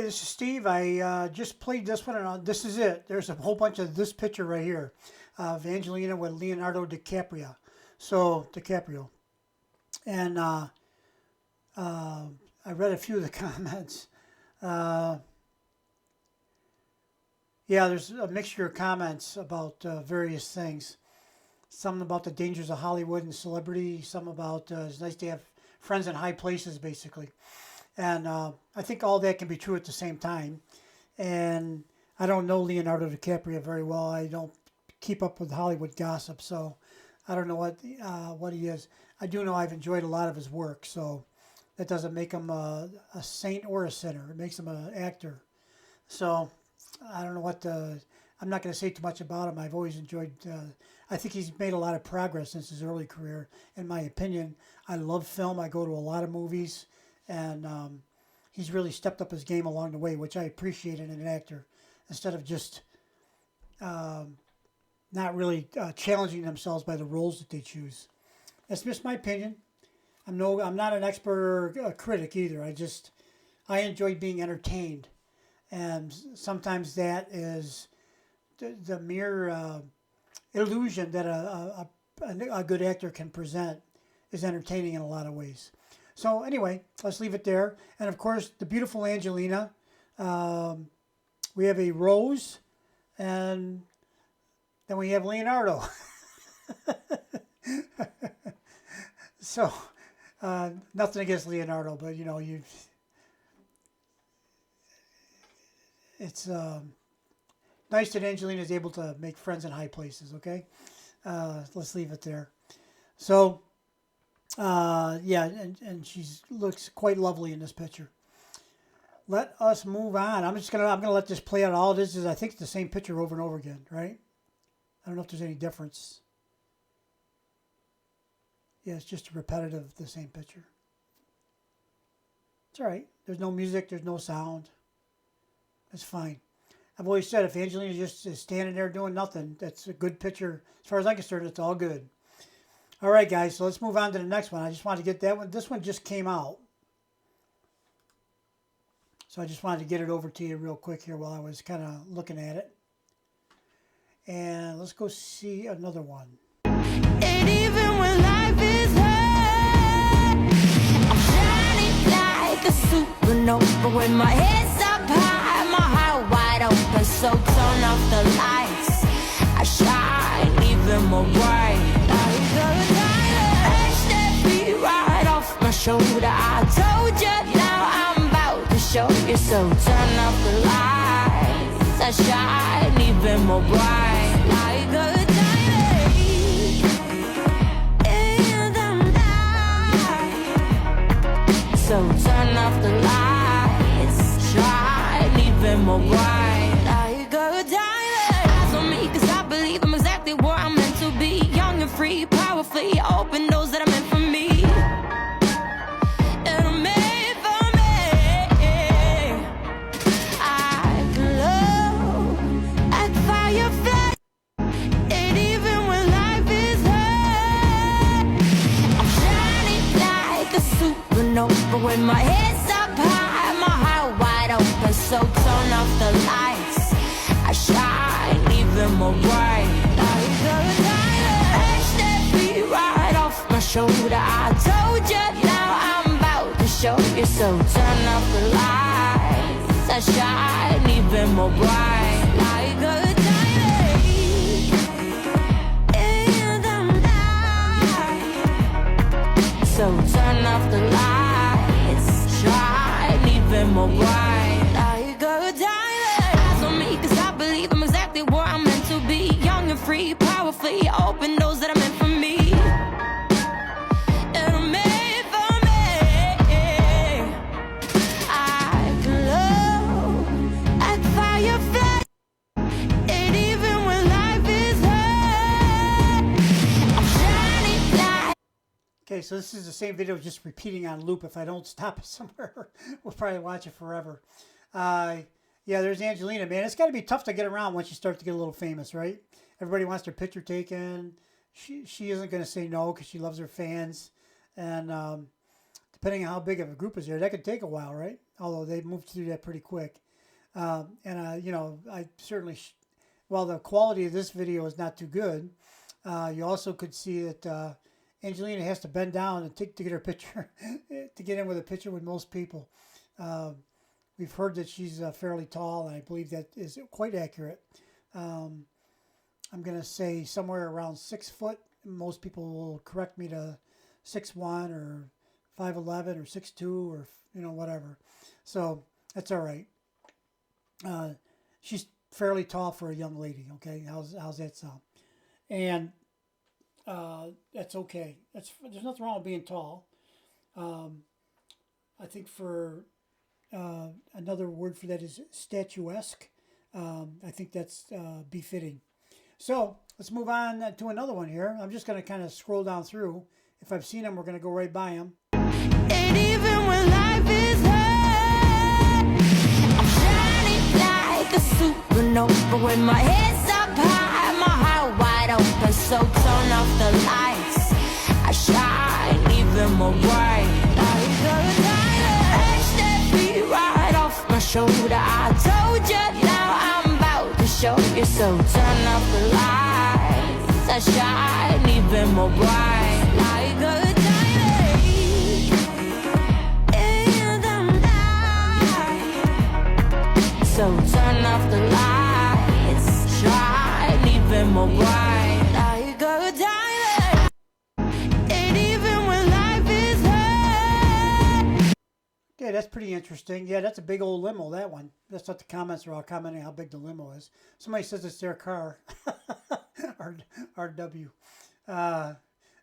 this is Steve. I just played this one, and this is it. There's a whole bunch of this picture right here of Angelina with Leonardo DiCaprio. DiCaprio. And I read a few of the comments. Yeah, there's a mixture of comments about various things. Some about the dangers of Hollywood and celebrity. Some about it's nice to have friends in high places, basically. And I think all that can be true at the same time. And I don't know Leonardo DiCaprio very well. I don't keep up with Hollywood gossip, so I don't know what he is. I do know I've enjoyed a lot of his work, so that doesn't make him a saint or a sinner. It makes him an actor. So I don't know I'm not going to say too much about him. I've always enjoyed, I think he's made a lot of progress since his early career, in my opinion. I love film. I go to a lot of movies, and he's really stepped up his game along the way, which I appreciate in an actor, instead of just not really challenging themselves by the roles that they choose. That's just my opinion. I'm not an expert or a critic either. I enjoy being entertained, and sometimes that is the mere illusion that a good actor can present is entertaining in a lot of ways. So anyway, let's leave it there. And of course, the beautiful Angelina. We have a Rose, and then we have Leonardo. So nothing against Leonardo, but it's nice that Angelina is able to make friends in high places. Okay, let's leave it there. So yeah, and she looks quite lovely in this picture. Let us move on. I'm gonna let this play out. All this is, I think, it's the same picture over and over again, right? I don't know if there's any difference. Yeah, it's just repetitive, the same picture. It's all right. There's no music. There's no sound. That's fine. I've always said if Angelina just is standing there doing nothing, that's a good picture. As far as I'm concerned, it's all good. All right, guys, so let's move on to the next one. I just wanted to get that one. This one just came out. So I just wanted to get it over to you real quick here while I was kind of looking at it. And let's go see another one. And even when life is hard, I'm shining like a supernova with my head's up high, my heart wide open. So turn off the lights, I shine even more bright. Like a diamond, edge that beat right off my shoulder. I told you, now I'm about to show you. So turn off the lights, I shine even more bright. Like a so turn off the lights, shine even more bright. Like a diamond. Eyes on me, cause I believe I'm exactly where I'm meant to be. Young and free, powerfully, open doors that are meant for me. And I'm made for me. I glow like firefly. And even when life is hard, I'm shining like a supernova with my head's up high, my heart wide open. So turn off the lights, I shine even more bright. Like a diamond, edge that beat right off my shoulder. I told you, now I'm about to show you. So turn off the lights, I shine even more bright. Like a diamond in the night. So turn off the lights, shine even more bright. Like a diamond. Eyes on me, cause I believe I'm exactly where I'm meant to be. Young and free, powerfully, open doors that are meant for me. And I'm made for me. I glow like firefly. And even when life is hard, I'm shining like. Okay, so this is the same video just repeating on loop. If I don't stop it somewhere, we'll probably watch it forever. Yeah, there's Angelina, man. It's got to be tough to get around once you start to get a little famous, right? Everybody wants their picture taken. She isn't going to say no because she loves her fans. And depending on how big of a group is there, that could take a while, right? Although they moved through that pretty quick. You know, I certainly, while the quality of this video is not too good, you also could see that Angelina has to bend down and to get her picture, to get in with a picture with most people. We've heard that she's fairly tall, and I believe that is quite accurate. I'm going to say somewhere around 6 foot. Most people will correct me to 6'1" or 5'11" or 6'2" or, you know, whatever. So that's all right. She's fairly tall for a young lady. Okay, how's that sound? And that's okay. There's nothing wrong with being tall. I think for another word for that is statuesque. I think that's befitting. So let's move on to another one here. I'm just going to kind of scroll down through. If I've seen them, we're going to go right by them. And even when life is hard, I'm shining like a supernova with my head's up high, my heart wide open. So turn off the lights, I shine even more bright. Like a diamond, edge that beat right off my shoulder. I told you, now I'm about to show you. So turn off the lights, I shine even more bright. Like a diamond in the night. So turn off the lights, shine even more bright. Like a diamond. And even when life is hard. Okay, that's pretty interesting. Yeah, that's a big old limo, that one. That's what the comments are all commenting, how big the limo is. Somebody says it's their car. RW.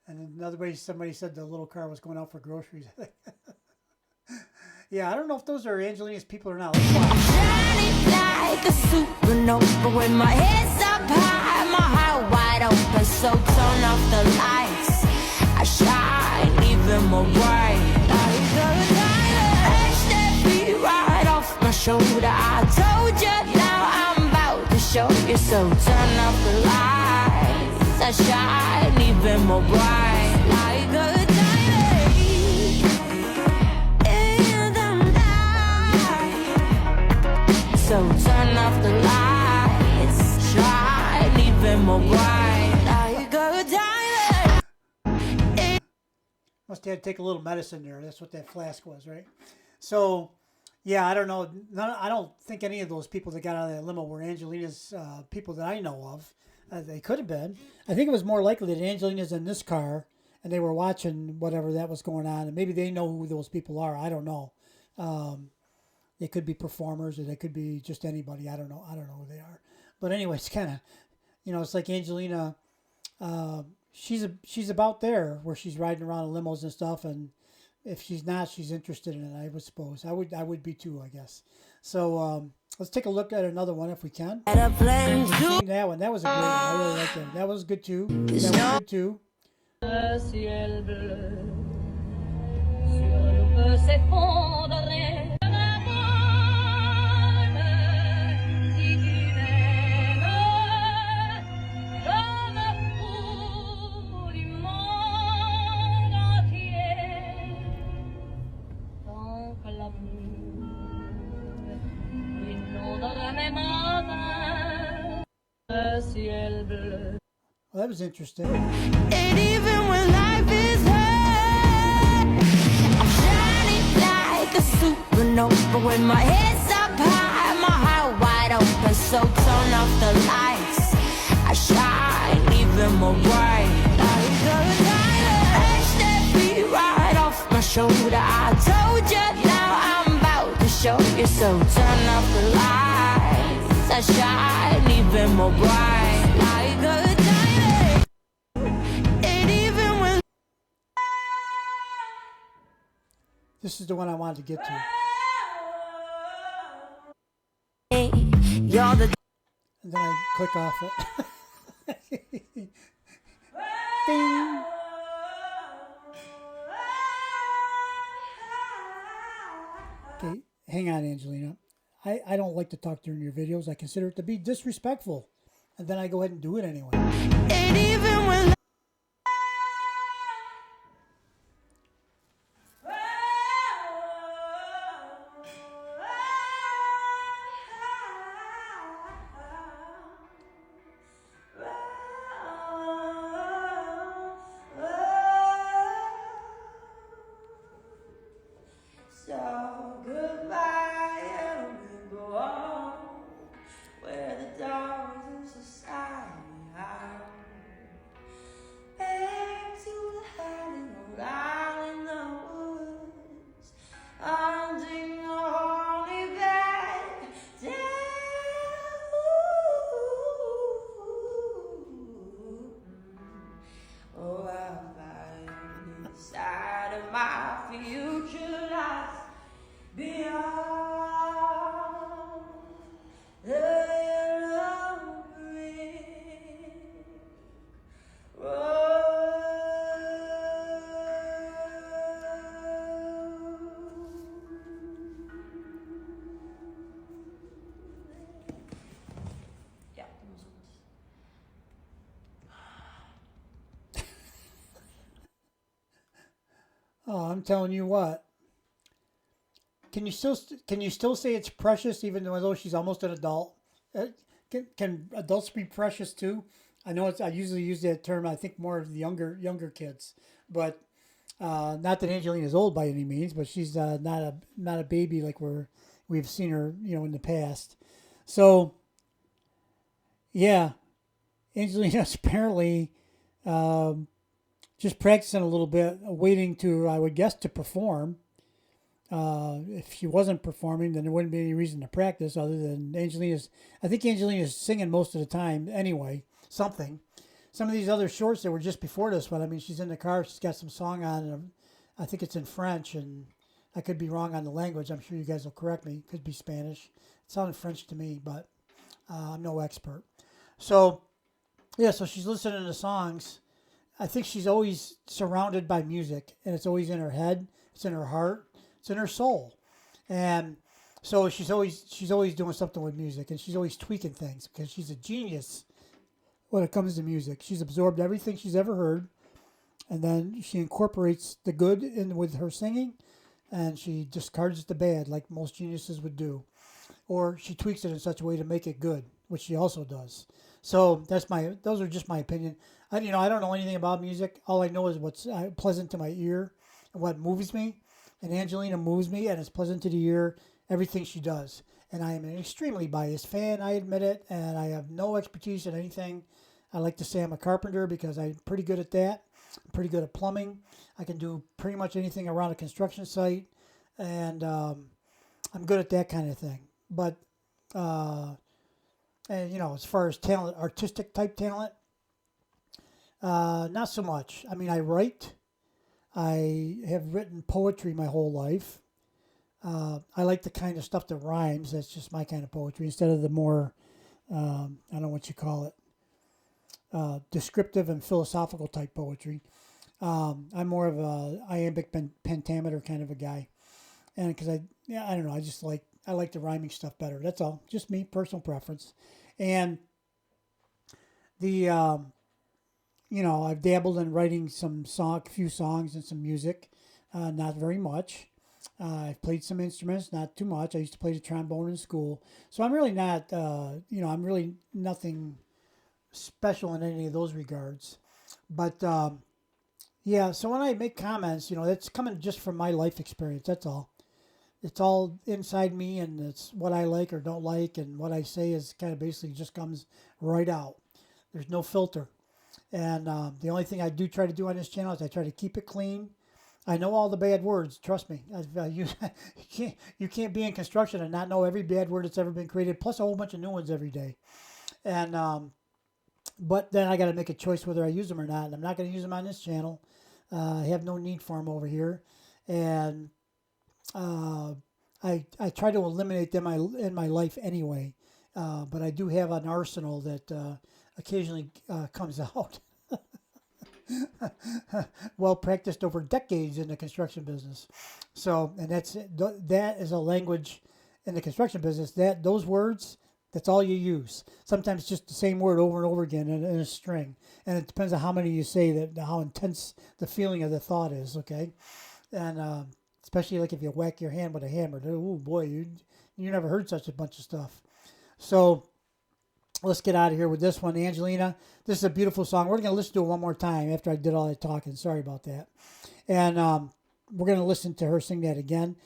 And somebody said the little car was going out for groceries. Yeah, I don't know if those are Angelina's people or not. Shining like a supernova with my head's up high, my heart wide open. So turn off the lights, I shine even more bright. Like a diamond, edge that beat right off my shoulder. I told you, now I'm about to show you. So turn off the lights, I shine even more bright. Like a diamond in the night. So turn off the lights, shine even more bright. Like a diamond. Must have to take a little medicine there. That's what that flask was, right? So, yeah, I don't know. I don't think any of those people that got out of that limo were Angelina's people that I know of. They could have been. I think it was more likely that Angelina's in this car and they were watching whatever that was going on, and maybe they know who those people are. I don't know. They could be performers, or they could be just anybody. I don't know. I don't know who they are. But anyway, it's kind of, you know, it's like Angelina. She's about there where she's riding around in limos and stuff, and if she's not, she's interested in it. I would suppose. I would be too, I guess. So let's take a look at another one if we can. At a plane Seen that one. That was a great one. I really liked that. That was good too. That was good too. Le ciel bleu sur nous peut s'effondrer. La bonne, si tu m'aimes, je me fous du monde entier. Tant que l'amour inondera mes mains. Le ciel bleu. Well, that was interesting. And even when life is hard, I'm shining like a supernova with my head's up high, my heart wide open. So turn off the lights, I shine even more bright. Like a diamond, edge that beat right off my shoulder. I told you, now I'm about to show you. So turn off the lights, I shine even more bright. Like a diamond. This is the one I wanted to get to. You're the And then I click off it. Ding. Okay, hang on, Angelina. I don't like to talk during your videos. I consider it to be disrespectful. And then I go ahead and do it anyway. and even when part of my future lies beyond the yellow brick road. Yeah, those ones. Oh, I'm telling you what. Can you still say it's precious even though she's almost an adult? Can adults be precious too? I know I usually use that term. I think more of the younger kids, but not that Angelina's old by any means, but she's not a baby like we've seen her in the past. So yeah, Angelina's apparently just practicing a little bit, waiting to, I would guess, to perform. If she wasn't performing, then there wouldn't be any reason to practice other than I think Angelina's singing most of the time anyway, something. Some of these other shorts that were just before this one, I mean, she's in the car, she's got some song on, and I think it's in French, and I could be wrong on the language. I'm sure you guys will correct me. It could be Spanish. It sounded French to me, but I'm no expert. So, yeah, so she's listening to songs. I think she's always surrounded by music, and it's always in her head, it's in her heart, it's in her soul, and so she's always doing something with music, and she's always tweaking things because she's a genius when it comes to music. She's absorbed everything she's ever heard, and then she incorporates the good in with her singing, and she discards the bad like most geniuses would do, or she tweaks it in such a way to make it good, which she also does. So those are just my opinion. I don't know anything about music. All I know is what's pleasant to my ear and what moves me. And Angelina moves me, and it's pleasant to the ear, everything she does. And I am an extremely biased fan, I admit it, and I have no expertise in anything. I like to say I'm a carpenter because I'm pretty good at that. I'm pretty good at plumbing. I can do pretty much anything around a construction site, and I'm good at that kind of thing. But, as far as talent, artistic type talent, not so much. I mean, I write. I have written poetry my whole life. I like the kind of stuff that rhymes. That's just my kind of poetry instead of the more, I don't know what you call it, descriptive and philosophical type poetry. I'm more of a iambic pentameter kind of a guy. And because I don't know, I like the rhyming stuff better. That's all. Just me, personal preference. And the, I've dabbled in writing a few songs and some music, not very much. I've played some instruments, not too much. I used to play the trombone in school. So I'm really not, I'm really nothing special in any of those regards. But, yeah, so when I make comments, it's coming just from my life experience. That's all. It's all inside me, and it's what I like or don't like, and what I say is kind of basically just comes right out. There's no filter. And the only thing I do try to do on this channel is I try to keep it clean. I know all the bad words. Trust me. You can't be in construction and not know every bad word that's ever been created, plus a whole bunch of new ones every day. And but then I got to make a choice whether I use them or not. And I'm not going to use them on this channel. I have no need for them over here. And I try to eliminate them in my life anyway. But I do have an arsenal that occasionally comes out. Well practiced over decades in the construction business. So, and that is a language in the construction business. Those words, that's all you use. Sometimes just the same word over and over again in a string. And it depends on how many you say, how intense the feeling of the thought is, okay? And especially like if you whack your hand with a hammer. Oh boy, you never heard such a bunch of stuff. So let's get out of here with this one. Angelina, this is a beautiful song. We're going to listen to it one more time after I did all that talking. Sorry about that. And we're going to listen to her sing that again.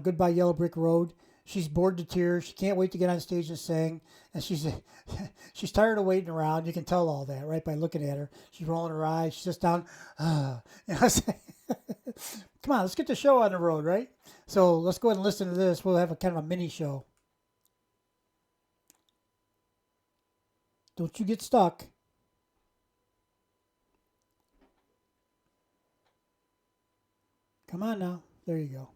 Goodbye Yellow Brick Road. She's bored to tears. She can't wait to get on stage and sing. And she's tired of waiting around. You can tell all that, right, by looking at her. She's rolling her eyes. She's just down. Come on, let's get the show on the road, right? So let's go ahead and listen to this. We'll have a kind of a mini show. Don't you get stuck. Come on now. There you go.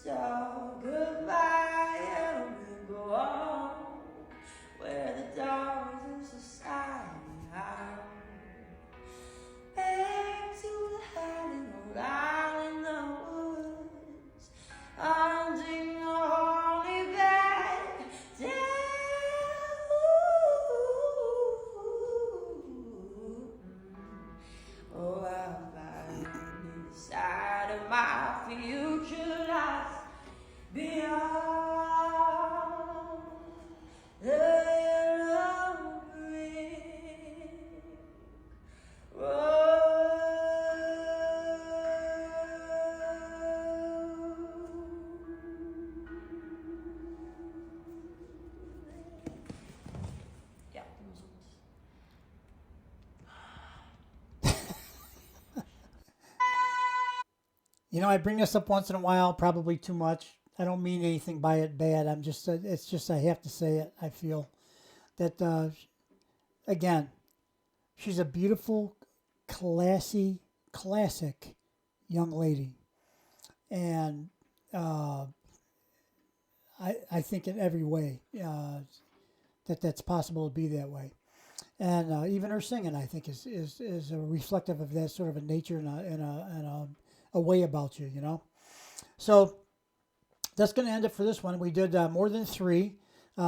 So goodbye, and we go on where the dogs of society hide. Back to the hiding old island in the woods, hunting a horny bed down. Oh, I'll find inside of my future life beyond the yellow brick road. Yeah, those ones. You know, I bring this up once in a while, probably too much. I don't mean anything by it bad. I'm just, it's just, I have to say it. I feel that, again, she's a beautiful, classy, classic young lady. And I think in every way that's possible to be that way. And even her singing, I think, is reflective of that sort of a nature and a way about you, you know. So that's going to end it for this one. We did more than 3.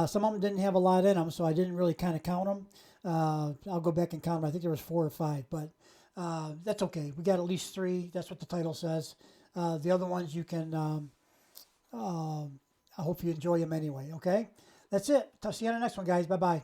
Some of them didn't have a lot in them, so I didn't really kind of count them. I'll go back and count them. I think there was 4 or 5, but that's okay. We got at least 3. That's what the title says. The other ones you can. I hope you enjoy them anyway. Okay, that's it. See you on the next one, guys. Bye bye.